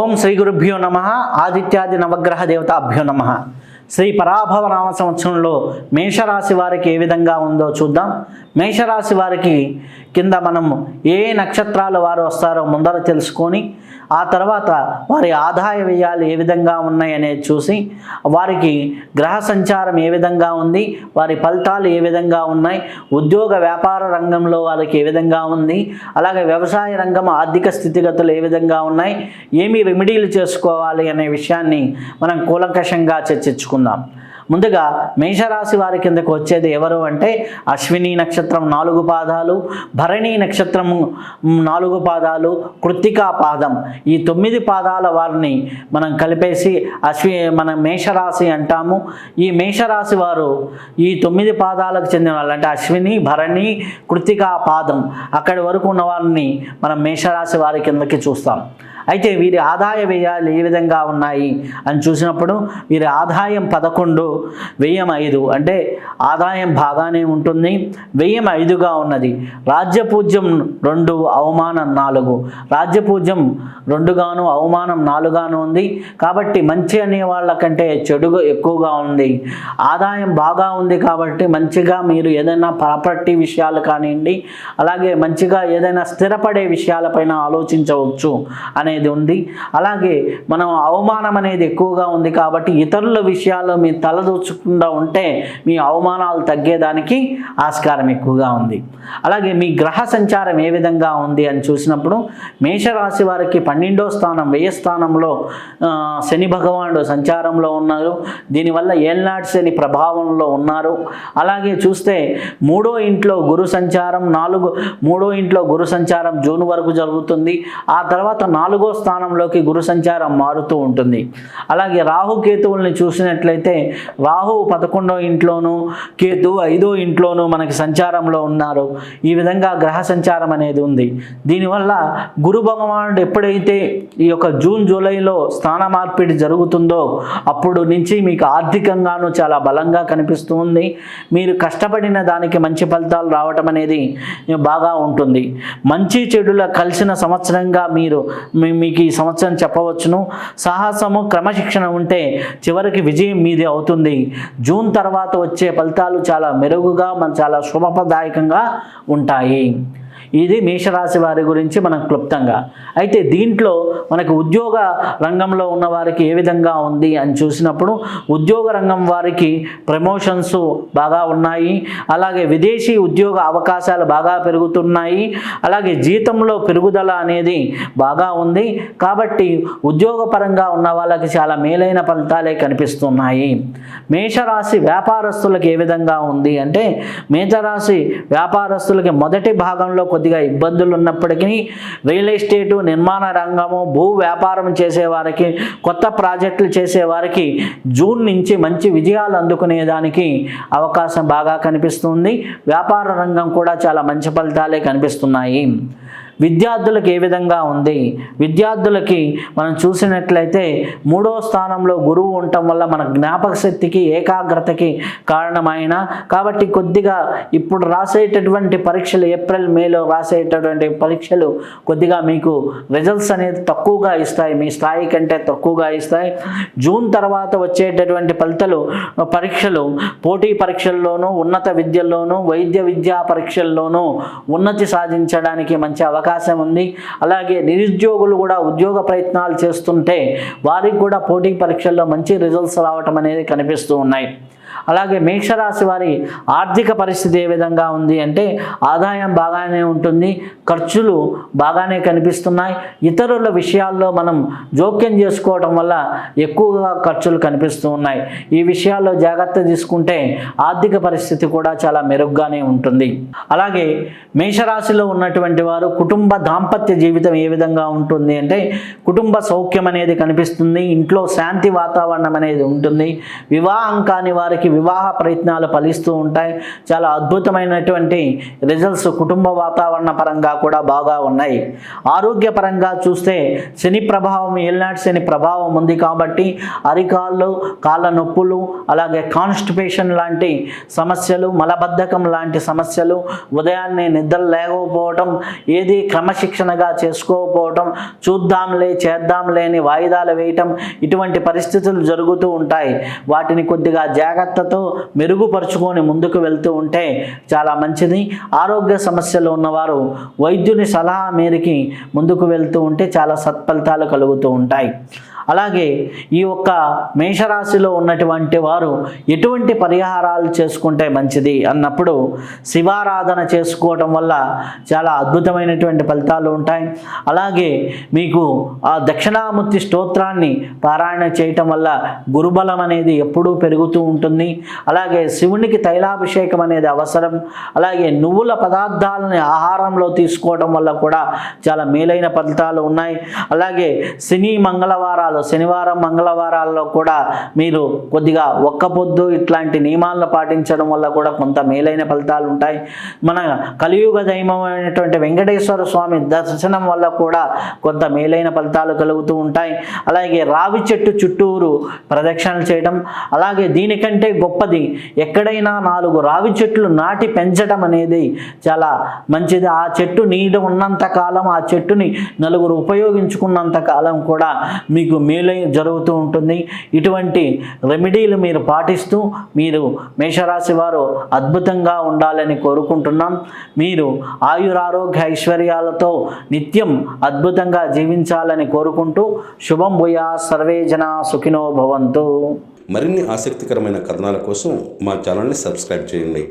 ఓం శ్రీ గురుభ్యో నమః. ఆదిత్యాది నవగ్రహ దేవతాభ్యో నమః. శ్రీ పరాభవ నామ సంవత్సరంలో మేషరాశి వారికి ఏ విధంగా ఉందో చూద్దాం. మేషరాశి వారికి కింద మనము ఏ నక్షత్రాలు వారు వస్తారో ముందర తెలుసుకొని ఆ తర్వాత వారి ఆదాయ వ్యయాలు ఏ విధంగా ఉన్నాయి అనేది చూసి వారికి గ్రహ సంచారం ఏ విధంగా ఉంది, వారి ఫలితాలు ఏ విధంగా ఉన్నాయి, ఉద్యోగ వ్యాపార రంగంలో వారికి ఏ విధంగా ఉంది, అలాగే వ్యవసాయ రంగం ఆర్థిక స్థితిగతులు ఏ విధంగా ఉన్నాయి, ఏమి రెమెడీలు చేసుకోవాలి అనే విషయాన్ని మనం కూలంకషంగా చర్చించుకుందాం. ముందుగా మేషరాశి వారి కిందకు వచ్చేది ఎవరు అంటే అశ్విని నక్షత్రం 4 పాదాలు, భరణి నక్షత్రం 4 పాదాలు, కృత్తికా పాదం, ఈ 9 పాదాల వారిని మనం కలిపేసి మన మేషరాశి అంటాము. ఈ మేషరాశి వారు ఈ 9 పాదాలకు చెందిన వాళ్ళు అంటే అశ్విని, భరణి, కృత్తికా పాదం అక్కడి వరకు ఉన్న వారిని మనం మేషరాశి వారి కిందకి చూస్తాం. అయితే వీరి ఆదాయ వ్యయాలు ఏ విధంగా ఉన్నాయి అని చూసినప్పుడు వీరి ఆదాయం 11, వ్యయం 5, అంటే ఆదాయం బాగానే ఉంటుంది, వ్యయం 5గా ఉన్నది. రాజ్యపూజ్యం 2, అవమానం 4. రాజ్యపూజ్యం 2గాను అవమానం 4గాను ఉంది. కాబట్టి మంచి అనే వాళ్ళకంటే చెడు ఎక్కువగా ఉంది. ఆదాయం బాగా ఉంది కాబట్టి మంచిగా మీరు ఏదైనా ప్రాపర్టీ విషయాలు కానివ్వండి, అలాగే మంచిగా ఏదైనా స్థిరపడే విషయాలపైన ఆలోచించవచ్చు అనేది ఉంది. అలాగే మనం అవమానం అనేది ఎక్కువగా ఉంది కాబట్టి ఇతరుల విషయాల్లో మీ తలదూచకుండా ఉంటే మీ అవమానాలు తగ్గేదానికి ఆస్కారం ఎక్కువగా ఉంది. అలాగే మీ గ్రహ సంచారం ఏ విధంగా ఉంది అని చూసినప్పుడు మేషరాశి వారికి 12వ స్థానం వ్యయ స్థానంలో శని భగవానుడు సంచారంలో ఉన్నారు. దీనివల్ల ఏళ్నాటి శని ప్రభావంలో ఉన్నారు. అలాగే చూస్తే 3వ ఇంట్లో గురు సంచారం 3వ ఇంట్లో గురు సంచారం జూన్ వరకు జరుగుతుంది. ఆ తర్వాత 4వ స్థానంలోకి గురు సంచారం మారుతూ ఉంటుంది. అలాగే రాహు కేతువుల్ని చూసినట్లయితే రాహు 11వ ఇంట్లోనూ కేతు 5వ ఇంట్లోనూ మనకి సంచారంలో ఉన్నారు. ఈ విధంగా గ్రహ సంచారం అనేది ఉంది. దీనివల్ల గురు భగవానుడు ఎప్పుడైతే ఈ యొక్క జూన్ జూలైలో స్థాన మార్పిడి జరుగుతుందో అప్పుడు నుంచి మీకు ఆర్థికంగాను చాలా బలంగా కనిపిస్తుంది. మీరు కష్టపడిన దానికి మంచి ఫలితాలు రావటం అనేది బాగా ఉంటుంది. మంచి చెడుల కలిసిన సంవత్సరంగా మీకు ఈ సంవత్సరం చెప్పవచ్చును. సాహసము క్రమశిక్షణ ఉంటే చివరికి విజయం మీది అవుతుంది. జూన్ తర్వాత వచ్చే ఫలితాలు చాలా మెరుగుగా చాలా శుభప్రదాయకంగా ఉంటాయి. ఇది మేషరాశి వారి గురించి మనం క్లుప్తంగా. అయితే దీంట్లో మనకు ఉద్యోగ రంగంలో ఉన్న వారికి ఏ విధంగా ఉంది అని చూసినప్పుడు ఉద్యోగ రంగం వారికి ప్రమోషన్స్ బాగా ఉన్నాయి. అలాగే విదేశీ ఉద్యోగ అవకాశాలు బాగా పెరుగుతున్నాయి. అలాగే జీతంలో పెరుగుదల అనేది బాగా ఉంది. కాబట్టి ఉద్యోగపరంగా ఉన్న వాళ్ళకి చాలా మేలైన ఫలితాలే కనిపిస్తున్నాయి. మేషరాశి వ్యాపారస్తులకు ఏ విధంగా ఉంది అంటే మేషరాశి వ్యాపారస్తులకి మొదటి భాగంలో కొద్దిగా ఇబ్బందులు ఉన్నప్పటికీ రియల్ ఎస్టేటు, నిర్మాణ రంగము, భూ వ్యాపారం చేసేవారికి, కొత్త ప్రాజెక్టులు చేసేవారికి జూన్ నుంచి మంచి విజయాలు అందుకునేదానికి అవకాశం బాగా కనిపిస్తుంది. వ్యాపార రంగం కూడా చాలా మంచి ఫలితాలే కనిపిస్తున్నాయి. విద్యార్థులకు ఏ విధంగా ఉంది? విద్యార్థులకి మనం చూసినట్లయితే 3వ స్థానంలో గురువు ఉండటం వల్ల మన జ్ఞాపక శక్తికి ఏకాగ్రతకి కారణమైన కాబట్టి కొద్దిగా ఇప్పుడు రాసేటటువంటి పరీక్షలు ఏప్రిల్ మేలో రాసేటటువంటి పరీక్షలు కొద్దిగా మీకు రిజల్ట్స్ అనేది తక్కువగా ఇస్తాయి, మీ స్థాయి కంటే తక్కువగా ఇస్తాయి. జూన్ తర్వాత వచ్చేటటువంటి పరీక్షలు పోటీ పరీక్షల్లోనూ, ఉన్నత విద్యల్లోనూ, వైద్య విద్యా పరీక్షల్లోనూ ఉన్నతి సాధించడానికి మంచి అవకాశం ఉంది. అలాగే నిరుద్యోగులు కూడా ఉద్యోగ ప్రయత్నాలు చేస్తుంటే వారికి కూడా పోటీ పరీక్షల్లో మంచి రిజల్ట్స్ రావటం అనేది కనిపిస్తూ ఉన్నాయి. అలాగే మేషరాశి వారి ఆర్థిక పరిస్థితి ఏ విధంగా ఉంది అంటే ఆదాయం బాగానే ఉంటుంది, ఖర్చులు బాగానే కనిపిస్తున్నాయి. ఇతరుల విషయాల్లో మనం జోక్యం చేసుకోవడం వల్ల ఎక్కువగా ఖర్చులు కనిపిస్తూ ఉన్నాయి. ఈ విషయాల్లో జాగ్రత్త తీసుకుంటే ఆర్థిక పరిస్థితి కూడా చాలా మెరుగ్గానే ఉంటుంది. అలాగే మేషరాశిలో ఉన్నటువంటి వారు కుటుంబ దాంపత్య జీవితం ఏ విధంగా ఉంటుంది అంటే కుటుంబ సౌఖ్యం అనేది కనిపిస్తుంది. ఇంట్లో శాంతి వాతావరణం అనేది ఉంటుంది. వివాహం కాని వారికి వివాహ ప్రయత్నాలు ఫలిస్తూ ఉంటాయి. చాలా అద్భుతమైనటువంటి రిజల్ట్స్ కుటుంబ వాతావరణ పరంగా కూడా బాగా ఉన్నాయి. ఆరోగ్యపరంగా చూస్తే శని ప్రభావం, ఏలినాటి శని ప్రభావం ఉంది కాబట్టి అరికాళ్ళు, కాళ్ళ నొప్పులు, అలాగే కాన్స్టిపేషన్ లాంటి సమస్యలు, మలబద్ధకం లాంటి సమస్యలు, ఉదయాన్నే నిద్ర లేకపోవటం, ఏది క్రమశిక్షణగా చేసుకోకపోవటం, చూద్దాంలే చేద్దాంలే అని వాయిదాలు వేయటం, ఇటువంటి పరిస్థితులు జరుగుతూ ఉంటాయి. వాటిని కొద్దిగా జాగ్రత్తతో మెరుగుపరుచుకొని ముందుకు వెళ్తూ ఉంటే చాలా మంచిది. ఆరోగ్య సమస్యలు ఉన్నవారు వైద్యుని సలహా మేరకు ముందుకు వెళ్తూ ఉంటే చాలా సత్ఫలితాలు కలుగుతూ ఉంటాయి. అలాగే ఈ యొక్క మేషరాశిలో ఉన్నటువంటి వారు ఎటువంటి పరిహారాలు చేసుకుంటే మంచిది అన్నప్పుడు శివారాధన చేసుకోవటం వల్ల చాలా అద్భుతమైనటువంటి ఫలితాలు ఉంటాయి. అలాగే మీకు ఆ దక్షిణామూర్తి స్తోత్రాన్ని పారాయణ చేయటం వల్ల గురుబలం అనేది ఎప్పుడూ పెరుగుతూ ఉంటుంది. అలాగే శివునికి తైలాభిషేకం అనేది అవసరం. అలాగే నువ్వుల పదార్థాలని ఆహారంలో తీసుకోవడం వల్ల కూడా చాలా మేలైన ఫలితాలు ఉన్నాయి. అలాగే శనివారం మంగళవారాల్లో కూడా మీరు కొద్దిగా ఒక్క పొద్దు ఇట్లాంటి నియమాలను పాటించడం వల్ల కూడా కొంత మేలైన ఫలితాలు ఉంటాయి. మన కలియుగ దైవమైనటువంటి వెంకటేశ్వర స్వామి దర్శనం వల్ల కూడా కొంత మేలైన ఫలితాలు కలుగుతూ ఉంటాయి. అలాగే రావి చెట్టు చుట్టూరు ప్రదక్షిణలు చేయడం, అలాగే దీనికంటే గొప్పది ఎక్కడైనా 4 రావి చెట్లు నాటి పెంచడం అనేది చాలా మంచిది. ఆ చెట్టు నీడ ఉన్నంత కాలం, ఆ చెట్టుని నలుగురు ఉపయోగించుకున్నంత కాలం కూడా మీకు మేలై జరుగుతూ ఉంటుంది. ఇటువంటి రెమెడీలు మీరు పాటిస్తూ మీరు మేషరాశి వారు అద్భుతంగా ఉండాలని కోరుకుంటున్నాం. మీరు ఆయురారోగ్య ఐశ్వర్యాలతో నిత్యం అద్భుతంగా జీవించాలని కోరుకుంటూ శుభం భూయా, సర్వే జనా సుఖినో భవంతు. మరిన్ని ఆసక్తికరమైన కథనాల కోసం మా ఛానల్ని సబ్స్క్రైబ్ చేయండి.